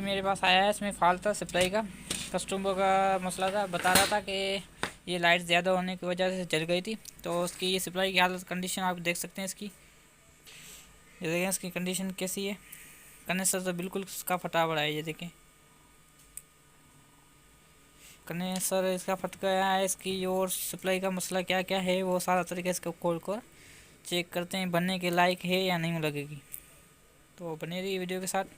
मेरे पास आया है, इसमें फॉल्ट था सप्लाई का, कस्टमर का मसला था, बता रहा था कि ये लाइट ज़्यादा होने की वजह से जल गई थी। तो उसकी ये सप्लाई की हालत कंडीशन आप देख सकते हैं इसकी। ये देखें इसकी कंडीशन कैसी है। कंडेंसर तो बिल्कुल इसका फटा पड़ा है, ये देखें कंडेंसर इसका फट गया है। इसकी और सप्लाई का मसला क्या क्या है वो सारा तरीके से खोल कर चेक करते हैं, बनने के लायक है या नहीं लगेगी। तो बने रही वीडियो के साथ।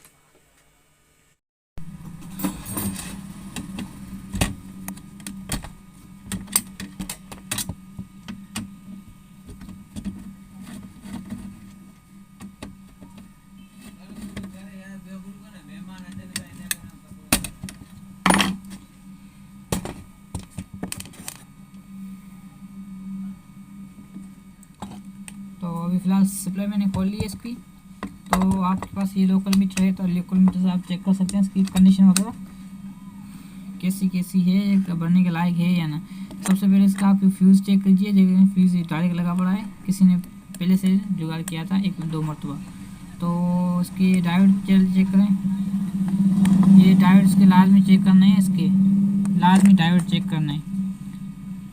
तो अभी फ़िलहाल सप्लाई मैंने खोल ली है इसकी। तो आपके पास ये लोकल मीटर है तो लोकल मीटर से आप चेक कर सकते हैं इसकी कंडीशन वगैरह कैसी कैसी है, भरने के लायक है या ना। सबसे पहले इसका आप फ्यूज़ चेक कीजिए। जगह फ्यूज़ डायरेक्ट लगा पड़ा है, किसी ने पहले से जुगाड़ किया था 1-2 मरतबा। तो इसके डायोड चेक करें। ये डायोड इसके लाजमी चेक करना है, इसके लाजमी डायोड चेक करना है,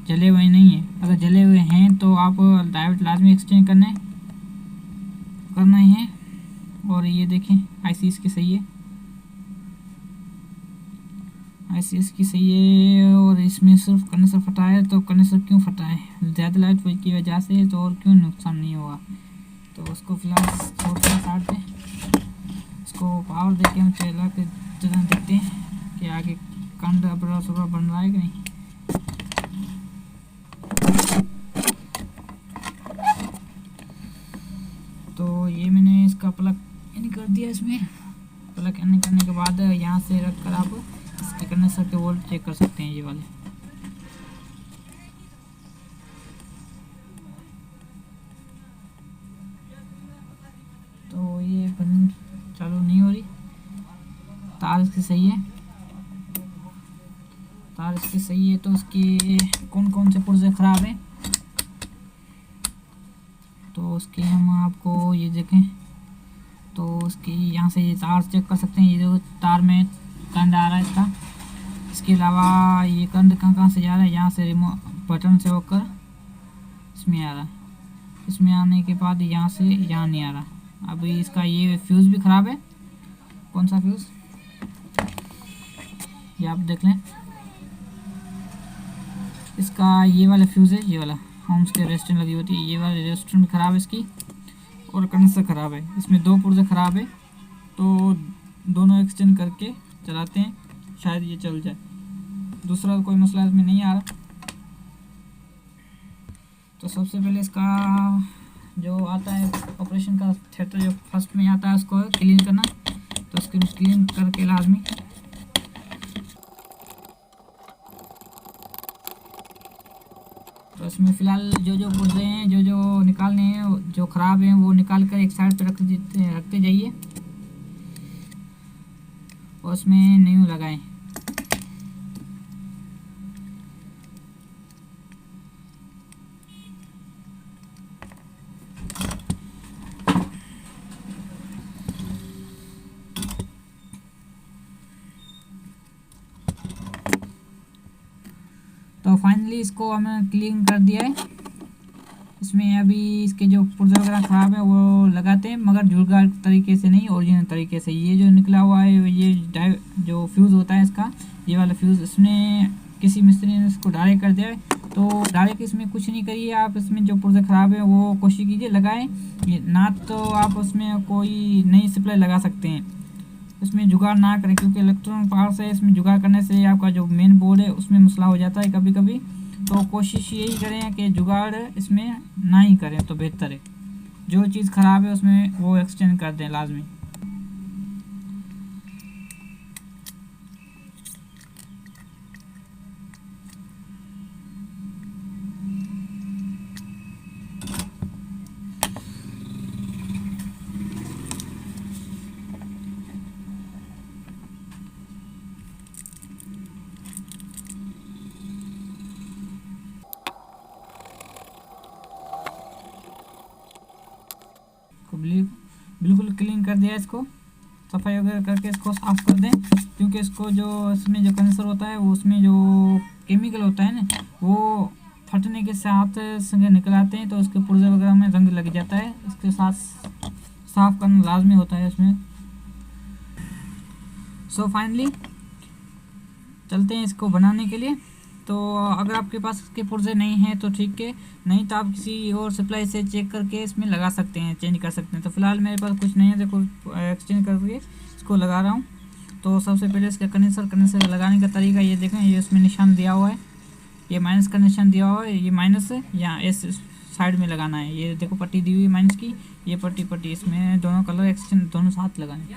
जले हुए नहीं है। अगर जले हुए हैं तो आप डायोड लाजमी एक्सचेंज करना है। और ये देखें आईसी इसकी सही है, आईसी इसकी सही है। और इसमें सिर्फ कंडेंसर फटा है। तो कंडेंसर क्यों फटा है? ज़्यादा लाइट की वजह से। तो और क्यों नुकसान नहीं होगा। तो उसको फिलहाल छोड़ते हैं, काटते हैं इसको, पावर दे के हम चला के जगह देखते हैं कि आगे कंड बड़ा बन रहा है कि नहीं। तो ये मैंने इसका प्लग इन कर दिया। इसमें प्लग इन करने के बाद यहाँ से रख कर आप इसके कंडेंसर के वोल्ट चेक कर सकते हैं, ये वाले। तो ये बन चालू नहीं हो रही। तार इसकी सही है, तार इसकी सही है। तो उसके कौन कौन से पुर्जे ख़राब हैं तो उसके हम आपको ये देखें। तो उसकी यहाँ से ये तार चेक कर सकते हैं। ये जो तार में करंट आ रहा है इसका। इसके अलावा ये करंट कहाँ से जा रहा है, यहाँ से रिमोट बटन से होकर इसमें आ रहा है। इसमें आने के बाद यहाँ से यहाँ नहीं आ रहा। अभी इसका ये फ्यूज़ भी ख़राब है। कौन सा फ्यूज़, ये आप देख लें। इसका ये वाला फ्यूज़ है, ये वाला होम्स के रेजिस्टेंस लगी होती है, ये वाला रेजिस्टेंस भी ख़राब है इसकी। और कंडेंसर ख़राब है, इसमें 2 पुर्जे ख़राब है। तो दोनों एक्सचेंज करके चलाते हैं, शायद ये चल जाए। दूसरा कोई मसला इसमें नहीं आ रहा। तो सबसे पहले इसका जो आता है ऑपरेशन का थिएटर, जो फर्स्ट में आता है उसको क्लीन करना। तो उसको क्लीन करके लाजमी तो इसमें फ़िलहाल जो पुर्जे हैं जो निकालने हैं, जो ख़राब हैं वो निकाल कर एक साइड पे रखते जाइए और उसमें न्यू लगाएं। तो फाइनली इसको हमने क्लीन कर दिया है। इसमें अभी इसके जो पुर्जे वगैरह ख़राब है वो लगाते हैं, मगर जुगाड़ तरीके से नहीं, ओरिजिनल तरीके से। ये जो निकला हुआ है ये जो फ्यूज़ होता है इसका, ये वाला फ्यूज़, इसमें किसी मिस्त्री ने इसको डायरेक्ट कर दिया है। तो डायरेक्ट इसमें कुछ नहीं करिए आप। इसमें जो पुर्जे ख़राब है वो कोशिश कीजिए लगाएं। ये ना तो आप उसमें कोई नई सप्लाई लगा सकते हैं, इसमें जुगाड़ ना करें, क्योंकि इलेक्ट्रॉनिक पावर से इसमें जुगाड़ करने से आपका जो मेन बोर्ड है उसमें मसला हो जाता है कभी कभी। तो कोशिश यही करें कि जुगाड़ इसमें ना ही करें तो बेहतर है। जो चीज़ ख़राब है उसमें वो एक्सचेंज कर दें लाजमी। बिल्कुल क्लीन कर दिया इसको। सफाई वगैरह करके इसको साफ़ कर दें, क्योंकि इसको जो इसमें जो कंडेंसर होता है वो उसमें जो केमिकल होता है ना वो फटने के साथ संगे निकल आते हैं, तो उसके पुर्जे वगैरह में रंग लग जाता है। इसके साथ साफ़ करना लाजमी होता है इसमें। सो फाइनली चलते हैं इसको बनाने के लिए। तो अगर आपके पास इसके पुर्जे नहीं हैं तो ठीक है, नहीं तो आप किसी और सप्लाई से चेक करके इसमें लगा सकते हैं, चेंज कर सकते हैं। तो फिलहाल मेरे पास कुछ नहीं है, देखो एक्सचेंज करके इसको लगा रहा हूँ। तो सबसे पहले इसका कंडेंसर लगाने का तरीका ये देखें, ये इसमें निशान दिया हुआ है, ये माइनस का निशान दिया हुआ है, ये माइनस है, यहाँ इस साइड में लगाना है। ये देखो पट्टी दी हुई है माइनस की, ये पट्टी इसमें दोनों कलर एक्सचेंज दोनों साथ लगाने।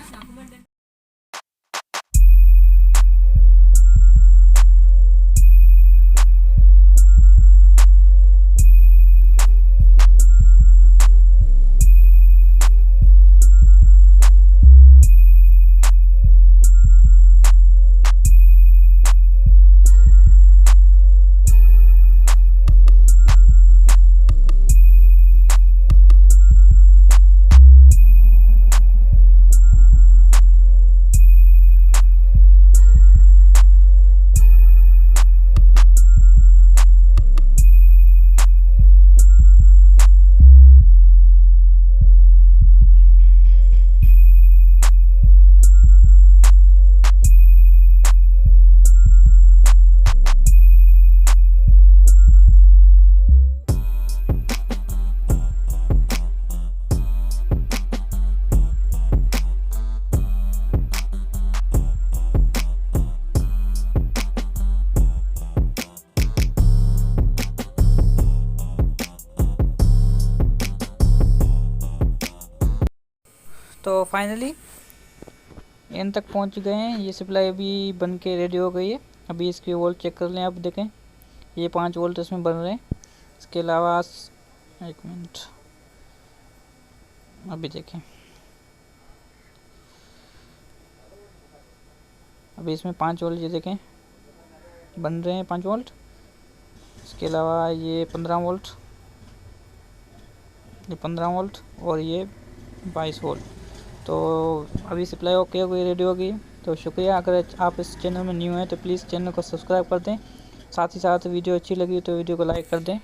तो फाइनली एंड तक पहुंच गए हैं। ये सप्लाई अभी बन के रेडी हो गई है। अभी इसके वोल्ट चेक कर लें, आप देखें ये 5 वोल्ट इसमें बन रहे हैं। इसके अलावा 1 मिनट अभी देखें, अभी इसमें 5 वोल्ट ये देखें बन रहे हैं 5 वोल्ट। इसके अलावा ये 15 वोल्ट, ये 15 वोल्ट और ये 22 वोल्ट। तो अभी सप्लाई ओके हो गई, रेडी हो गई। तो शुक्रिया। अगर आप इस चैनल में न्यू हैं तो प्लीज़ चैनल को सब्सक्राइब कर दें, साथ ही साथ वीडियो अच्छी लगी तो वीडियो को लाइक कर दें।